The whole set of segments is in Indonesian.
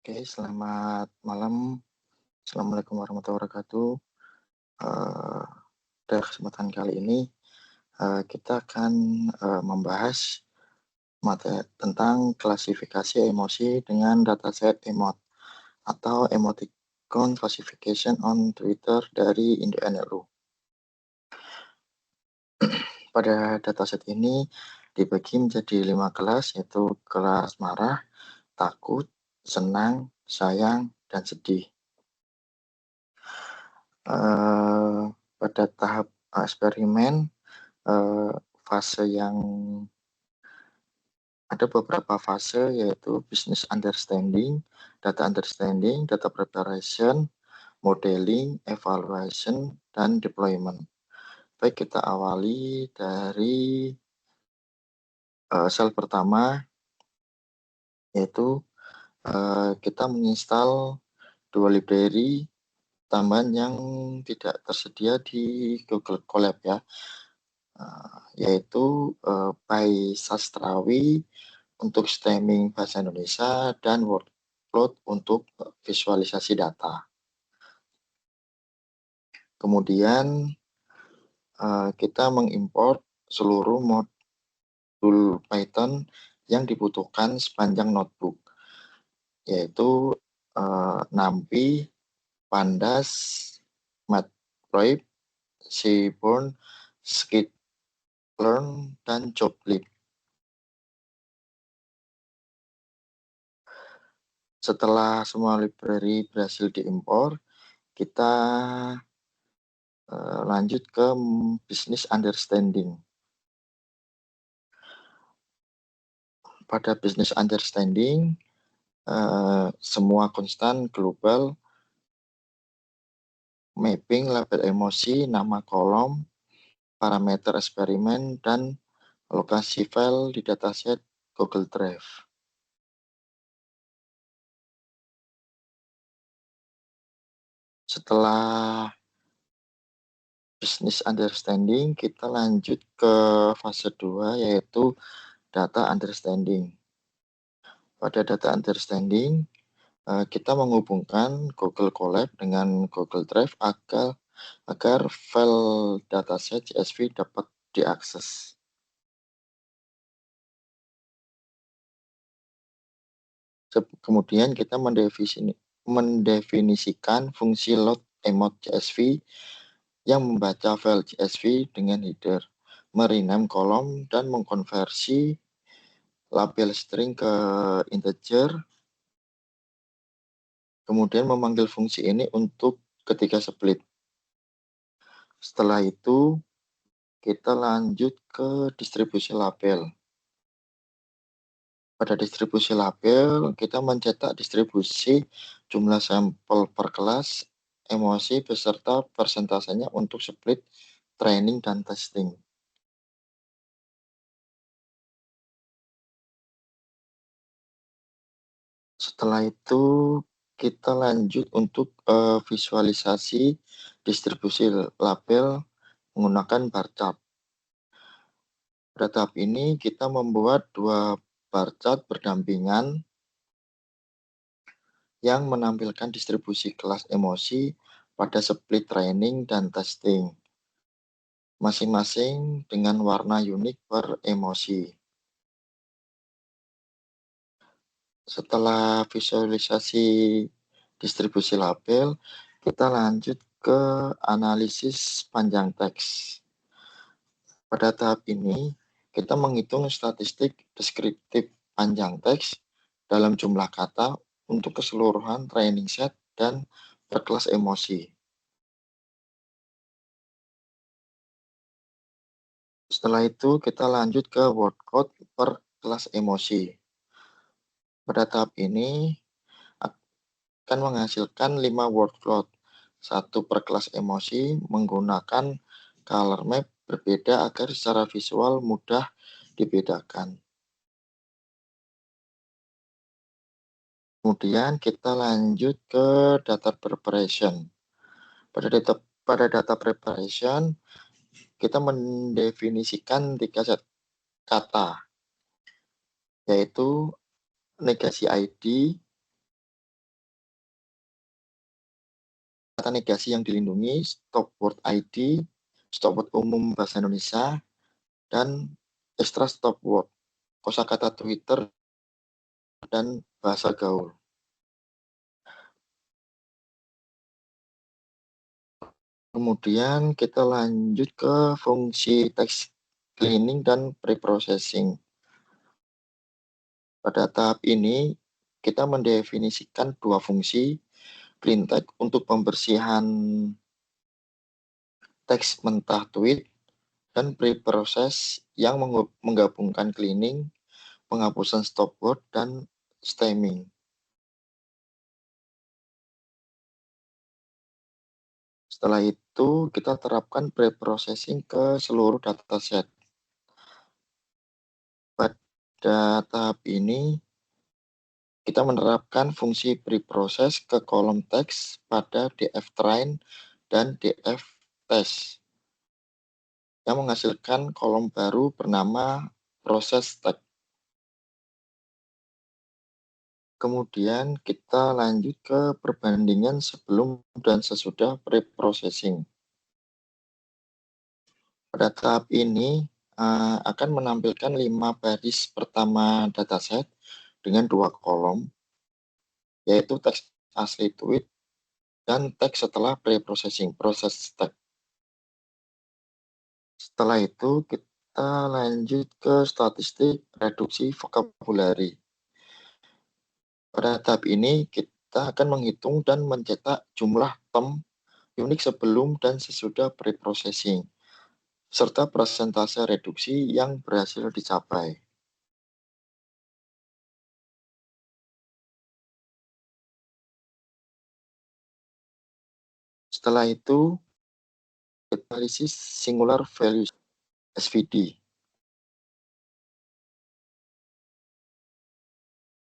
Oke, selamat malam. Assalamualaikum warahmatullahi wabarakatuh. Pada kesempatan kali ini, kita akan, membahas tentang klasifikasi emosi dengan dataset emot atau Emoticon Classification on Twitter dari Indo-NLU. Pada dataset ini dibagi menjadi 5 kelas, yaitu kelas marah, takut, senang, sayang, dan sedih. Eee, Pada tahap eksperimen, eee, fase yang ada beberapa fase yaitu business understanding, data preparation, modeling, evaluation, dan deployment. Baik, kita awali dari, sel pertama, yaitu, kita menginstal 2 library tambahan yang tidak tersedia di Google Colab ya. Yaitu, by Sastrawi untuk stemming bahasa Indonesia dan workload untuk visualisasi data. Kemudian, kita mengimport seluruh modul Python yang dibutuhkan sepanjang notebook, yaitu, NumPy, Pandas, Matplotlib, Seaborn, Scikit-learn, dan Joblib. Setelah semua library berhasil diimpor, kita lanjut ke business understanding. Pada business understanding, semua konstan global, mapping label emosi, nama kolom, parameter eksperimen, dan lokasi file di dataset Google Drive. Setelah business understanding, kita lanjut ke fase 2, yaitu data understanding. Pada data understanding, kita menghubungkan Google Colab dengan Google Drive agar file dataset CSV dapat diakses. Kemudian kita mendefinisikan fungsi load emot CSV yang membaca file CSV dengan header, merename kolom, dan mengkonversi label string ke integer. Kemudian memanggil fungsi ini untuk ketika split. Setelah itu, kita lanjut ke distribusi label. Pada distribusi label, kita mencetak distribusi jumlah sampel per kelas, emosi beserta persentasenya untuk split, training, dan testing. Setelah itu, kita lanjut untuk visualisasi distribusi label menggunakan bar chart. Pada tahap ini, kita membuat 2 bar chart berdampingan yang menampilkan distribusi kelas emosi pada split training dan testing, masing-masing dengan warna unik per emosi. Setelah visualisasi distribusi label, kita lanjut ke analisis panjang teks. Pada tahap ini, kita menghitung statistik deskriptif panjang teks dalam jumlah kata untuk keseluruhan training set dan per kelas emosi. Setelah itu, kita lanjut ke word cloud per kelas emosi. Pada tahap ini akan menghasilkan 5 word cloud, 1 per kelas emosi menggunakan color map berbeda agar secara visual mudah dibedakan. Kemudian kita lanjut ke data preparation. Pada data preparation, kita mendefinisikan 3 set kata, yaitu negasi ID, negasi yang dilindungi, stop word ID, stop word umum bahasa Indonesia, dan extra stop word, kosakata Twitter, dan bahasa gaul. Kemudian kita lanjut ke fungsi text cleaning dan preprocessing. Pada tahap ini, kita mendefinisikan dua fungsi, clean text untuk pembersihan teks mentah tweet, dan preprocess yang menggabungkan cleaning, penghapusan stop word, dan stemming. Setelah itu, kita terapkan preprocessing ke seluruh dataset. Pada tahap ini, kita menerapkan fungsi preprocess ke kolom teks pada dftrain dan dftest yang menghasilkan kolom baru bernama proses teks. Kemudian kita lanjut ke perbandingan sebelum dan sesudah preprocessing. Pada tahap ini akan menampilkan 5 baris pertama dataset dengan 2 kolom, yaitu teks asli tweet dan teks setelah preprocessing, proses teks. Setelah itu kita lanjut ke statistik reduksi vocabulary. Pada tahap ini kita akan menghitung dan mencetak jumlah term unik sebelum dan sesudah preprocessing, serta persentase reduksi yang berhasil dicapai. Setelah itu, analisis singular values (SVD).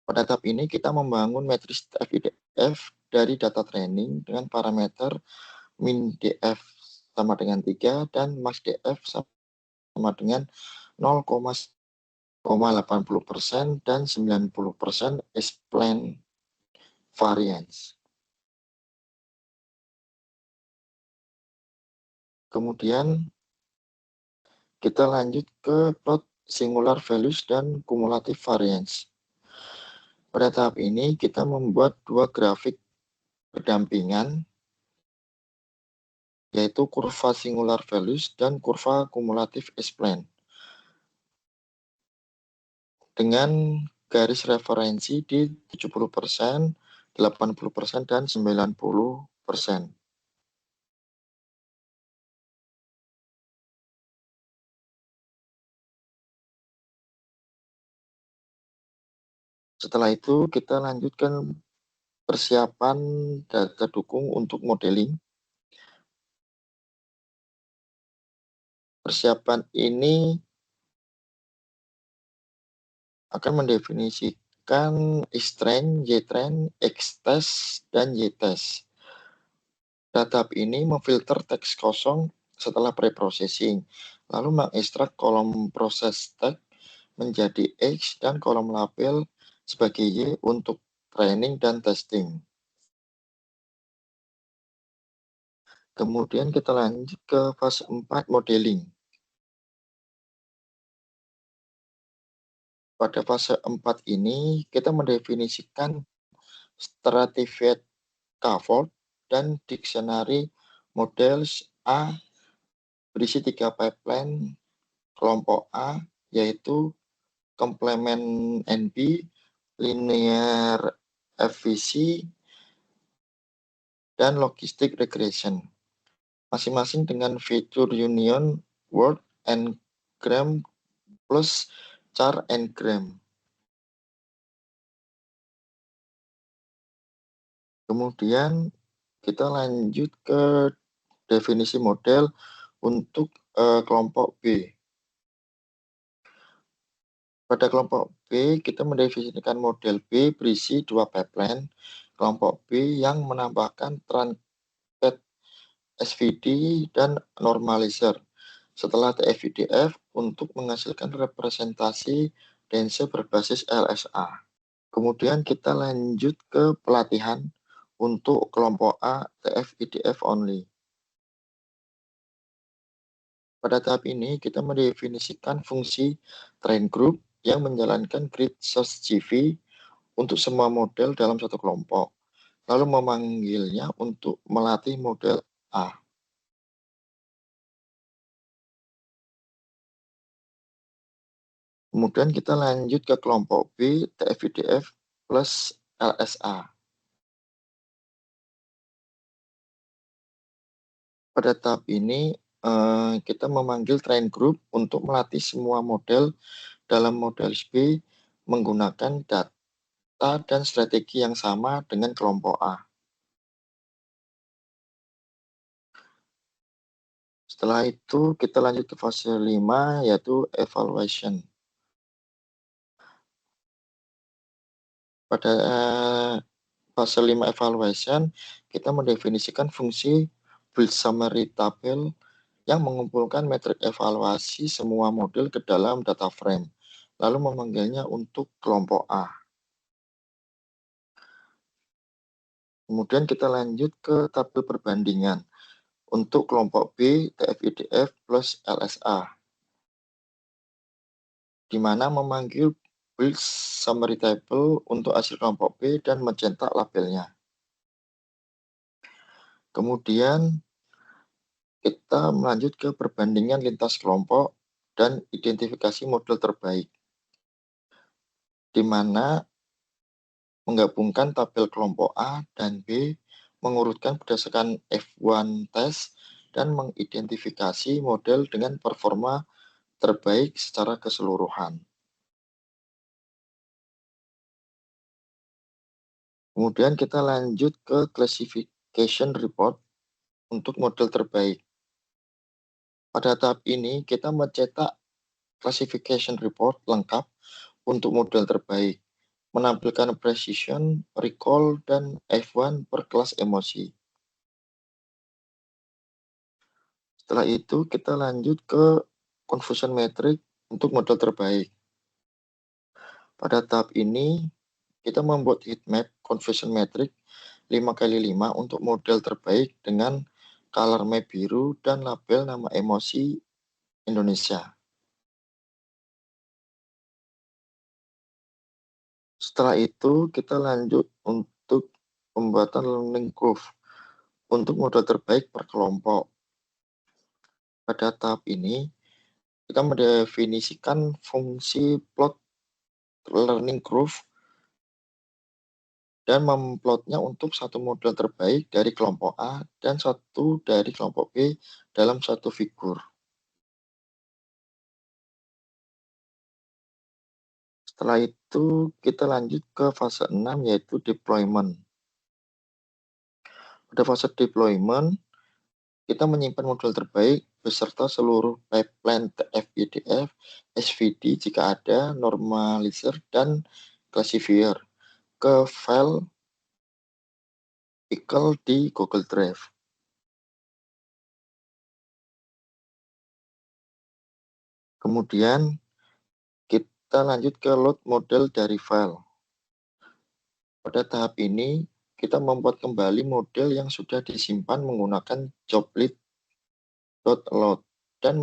Pada tahap ini kita membangun matriks FIDF dari data training dengan parameter min DF sama dengan 3 dan max DF sama dengan 0,80% dan 90% explain variance. Kemudian kita lanjut ke plot singular values dan cumulative variance. Pada tahap ini kita membuat dua grafik berdampingan, yaitu kurva singular values dan kurva cumulative explain, dengan garis referensi di 70%, 80%, dan 90%. Setelah itu kita lanjutkan persiapan data dukung untuk modeling. Persiapan ini akan mendefinisikan X-train, Y-train, X-test, dan Y-test. Data ini memfilter teks kosong setelah preprocessing, lalu mengekstrak kolom proses teks menjadi X dan kolom label sebagai Y untuk training dan testing. Kemudian kita lanjut ke fase 4 modeling. Pada fase 4 ini kita mendefinisikan stratified scaffold dan dictionary models A berisi 3 pipeline kelompok A, yaitu complement NB, linear FVC, dan logistic regression, masing-masing dengan fitur union, word, n-gram plus char n-gram. Kemudian kita lanjut ke definisi model untuk kelompok B. Pada kelompok B, kita mendefinisikan model B berisi 2 pipeline kelompok B yang menambahkan truncate SVD dan normalizer setelah TF-IDF untuk menghasilkan representasi dense berbasis LSA. Kemudian kita lanjut ke pelatihan untuk kelompok A TF-IDF only. Pada tahap ini, kita mendefinisikan fungsi train group yang menjalankan grid source GV untuk semua model dalam satu kelompok, lalu memanggilnya untuk melatih model A. Kemudian kita lanjut ke kelompok B, TF-IDF plus LSA. Pada tahap ini, kita memanggil train group untuk melatih semua model dalam model B menggunakan data dan strategi yang sama dengan kelompok A. Setelah itu, kita lanjut ke fase 5, yaitu evaluation. Pada fase 5 evaluation, kita mendefinisikan fungsi build summary table yang mengumpulkan metrik evaluasi semua model ke dalam data frame, lalu memanggilnya untuk kelompok A. Kemudian kita lanjut ke tabel perbandingan untuk kelompok B, TF-IDF plus LSA, di mana memanggil build summary table untuk hasil kelompok B dan mencetak labelnya. Kemudian kita melanjut ke perbandingan lintas kelompok dan identifikasi model terbaik, di mana menggabungkan tabel kelompok A dan B, mengurutkan berdasarkan F1 test, dan mengidentifikasi model dengan performa terbaik secara keseluruhan. Kemudian kita lanjut ke classification report untuk model terbaik. Pada tahap ini, kita mencetak classification report lengkap untuk model terbaik, menampilkan precision, recall, dan F1 per kelas emosi. Setelah itu, kita lanjut ke confusion metric untuk model terbaik. Pada tahap ini, kita membuat heatmap confusion metric 5x5 untuk model terbaik dengan color map biru dan label nama emosi Indonesia. Setelah itu, kita lanjut untuk pembuatan learning curve untuk model terbaik per kelompok. Pada tahap ini, kita mendefinisikan fungsi plot learning curve dan memplotnya untuk satu model terbaik dari kelompok A dan satu dari kelompok B dalam satu figur. Setelah itu, kita lanjut ke fase 6, yaitu deployment. Pada fase deployment, kita menyimpan model terbaik beserta seluruh pipeline TF-IDF, SVD jika ada, normalizer, dan classifier ke file pickle di Google Drive. Kemudian kita lanjut ke load model dari file. Pada tahap ini, kita membuat kembali model yang sudah disimpan menggunakan joblib.load dan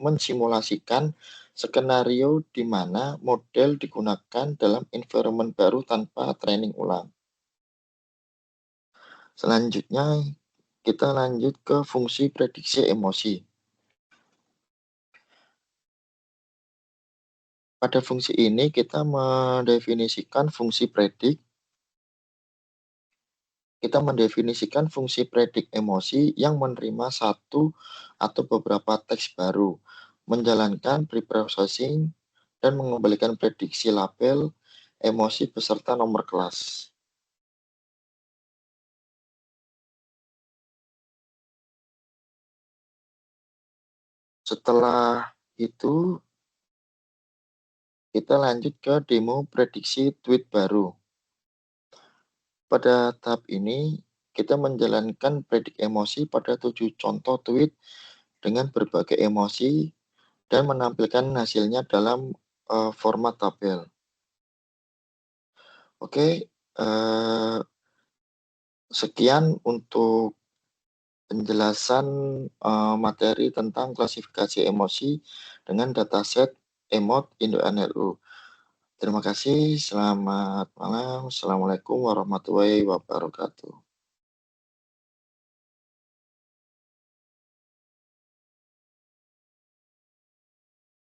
mensimulasikan skenario di mana model digunakan dalam environment baru tanpa training ulang. Selanjutnya, kita lanjut ke fungsi prediksi emosi. Pada fungsi ini, kita mendefinisikan fungsi predik. Kita mendefinisikan fungsi predik emosi yang menerima satu atau beberapa teks baru, menjalankan preprocessing, dan mengembalikan prediksi label emosi beserta nomor kelas. Setelah itu, kita lanjut ke demo prediksi tweet baru. Pada tahap ini, kita menjalankan predik emosi pada 7 contoh tweet dengan berbagai emosi dan menampilkan hasilnya dalam format tabel. Oke, Sekian untuk penjelasan, materi tentang klasifikasi emosi dengan dataset Emot Indo NLU. Terima kasih, selamat malam. Assalamualaikum warahmatullahi wabarakatuh.